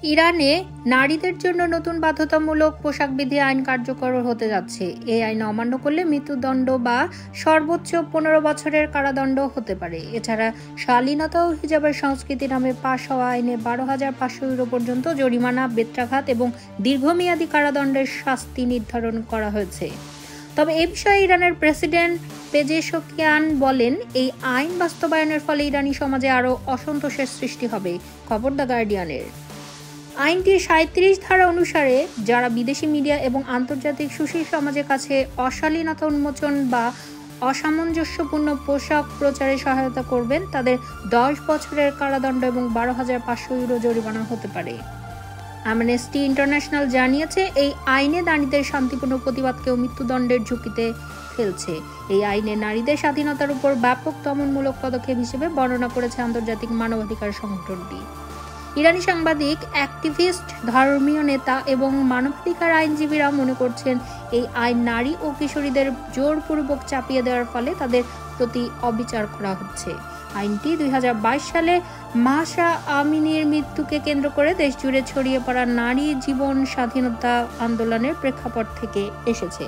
ইরানে নারীদের জন্য নতুন বাধ্যতামূলক পোশাকবিধি আইন কার্যকর হতে যাচ্ছে। এই আইন অমান্য করলে মৃত্যুদণ্ড বা সর্বোচ্চ 15 বছরের কারাদণ্ড হতে পারে। এছাড়া শালীনতা ও হিজাবের সংস্কৃতি নামে পাশ হওয়া আইনে 12,500 ইউরো পর্যন্ত জরিমানা, বেত্রাঘাত এবং দীর্ঘমেয়াদী কারাদণ্ডের শাস্তি নির্ধারণ করা হয়েছে। তবে এ বিষয়ে ইরানের প্রেসিডেন্ট পেজেশকিয়ান বলেন, এই আইন বাস্তবায়নের ফলে ইরানি সমাজে আরও অসন্তোষের সৃষ্টি হবে। খবর দ্য গার্ডিয়ানের। আইনটির 37 ধারা অনুসারে যারা বিদেশি মিডিয়া এবং আন্তর্জাতিক সুশীল সমাজের কাছে অশালীনতা উন্মোচন বা অসামঞ্জস্যপূর্ণ পোশাক প্রচারে সহায়তা করবেন তাদের 10 বছরের কারাদণ্ড এবং 12,500 ইউরো জরিমানা হতে পারে। অ্যামনেস্টি ইন্টারন্যাশনাল জানিয়েছে, এই আইনে নারীদের শান্তিপূর্ণ প্রতিবাদকেও মৃত্যুদণ্ডের ঝুঁকিতে ফেলছে। এই আইনে নারীদের স্বাধীনতার উপর ব্যাপক দমনমূলক পদক্ষেপ হিসেবে বর্ণনা করেছে আন্তর্জাতিক মানবাধিকার সংগঠনটি। ইরানি সাংবাদিক, অ্যাক্টিভিস্ট, ধর্মীয় নেতা এবং মানবাধিকার আইনজীবীরা মনে করছেন, এই আইন নারী ও কিশোরীদের জোরপূর্বক চাপিয়ে দেওয়ার ফলে তাদের প্রতি অবিচার করা হচ্ছে। আইনটি 2022 সালে মাহসা আমিনির মৃত্যুকে কেন্দ্র করে দেশজুড়ে ছড়িয়ে পড়া নারী জীবন স্বাধীনতা আন্দোলনের প্রেক্ষাপট থেকে এসেছে।